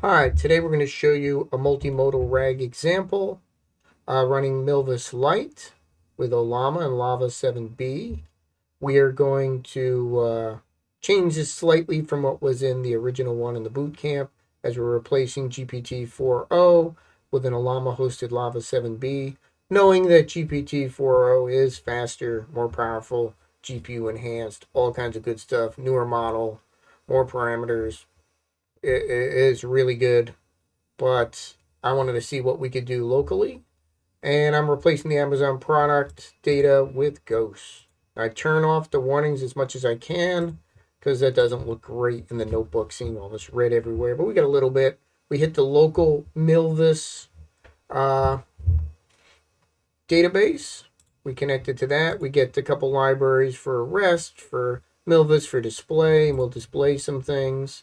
Hi, today we're going to show you a multimodal RAG example running Milvus Lite with Olama and Lava 7B. We are going to change this slightly from what was in the original one in the boot camp, as we're replacing GPT-4o with an Olama hosted Lava 7B, knowing that GPT-4o is faster, more powerful, GPU enhanced, all kinds of good stuff, newer model, more parameters. It is really good, but I wanted to see what we could do locally. And I'm replacing the Amazon product data with Ghost. I turn off the warnings as much as I can because that doesn't look great in the notebook, seeing all this red everywhere. But we got a little bit. We hit the local Milvus database. We connected to that. We get a couple libraries for REST, for Milvus, for display, and we'll display some things.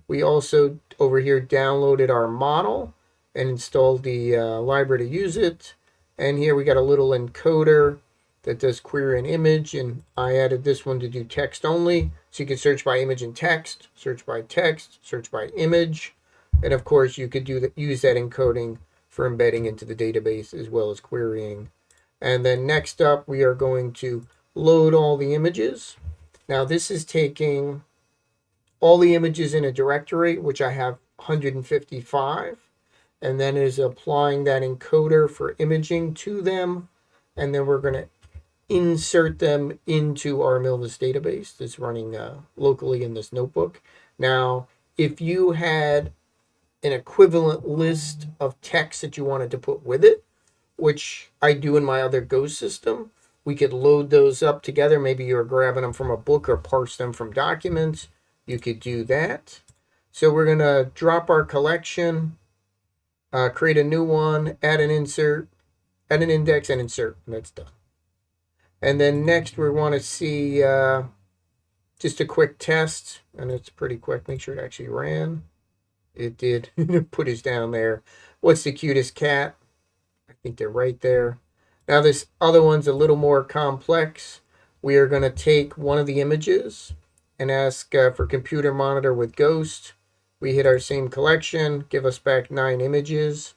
We also, over here, downloaded our model and installed the library to use it. And here we got a little encoder that does query and image, and I added this one to do text only. So you can search by image and text, search by text, search by image. And of course, you could use that encoding for embedding into the database as well as querying. And then next up, we are going to load all the images. Now this is taking all the images in a directory, which I have 155, and then is applying that encoder for imaging to them. And then we're going to insert them into our Milvus database that's running locally in this notebook. Now, if you had an equivalent list of text that you wanted to put with it, which I do in my other Go system, we could load those up together. Maybe you're grabbing them from a book or parse them from documents. You could do that. So we're going to drop our collection, create a new one, add an insert, add an index, and insert. And that's done. And then next we want to see just a quick test. And it's pretty quick. Make sure it actually ran. It did. Put us down there. What's the cutest cat? I think they're right there. Now this other one's a little more complex. We are going to take one of the images and ask for computer monitor with Ghost. We hit our same collection, give us back 9 images.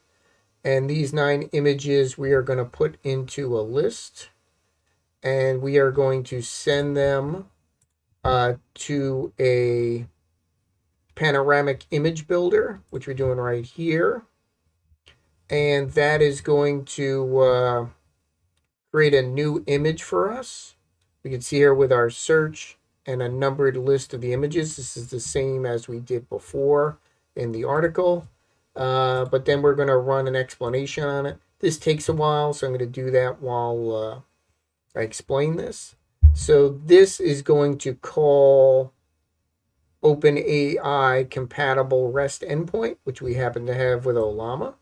And these 9 images we are going to put into a list. And we are going to send them to a panoramic image builder, which we're doing right here. And that is going to create a new image for us. We can see here with our search and a numbered list of the images. This is the same as we did before in the article. But then we're going to run an explanation on it. This takes a while, so I'm going to do that while I explain this. So this is going to call OpenAI compatible REST endpoint, which we happen to have with Olama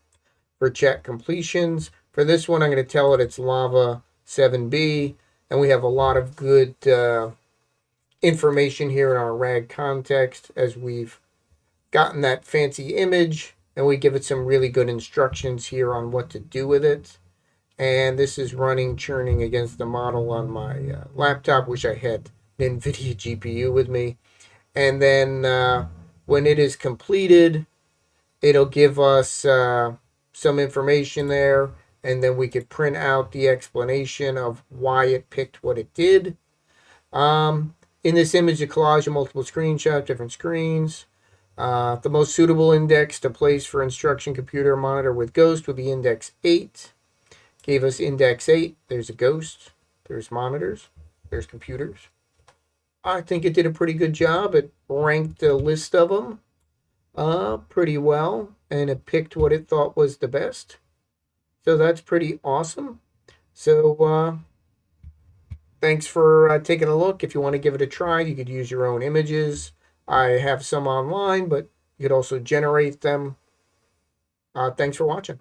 for chat completions. For this one, I'm going to tell it it's Lava 7B, and we have a lot of good information here in our RAG context as we've gotten that fancy image, and we give it some really good instructions here on what to do with it. And this is running, churning against the model on my laptop. Wish I had an NVIDIA GPU with me. And then when it is completed, it'll give us some information there, and then we could print out the explanation of why it picked what it did. In this image, a collage of multiple screenshots, different screens. The most suitable index to place for instruction computer monitor with Ghost would be index 8. Gave us index 8. There's a Ghost. There's monitors. There's computers. I think it did a pretty good job. It ranked a list of them pretty well, and it picked what it thought was the best. So that's pretty awesome. So thanks for taking a look. If you want to give it a try, you could use your own images. I have some online, but you could also generate them. Thanks for watching.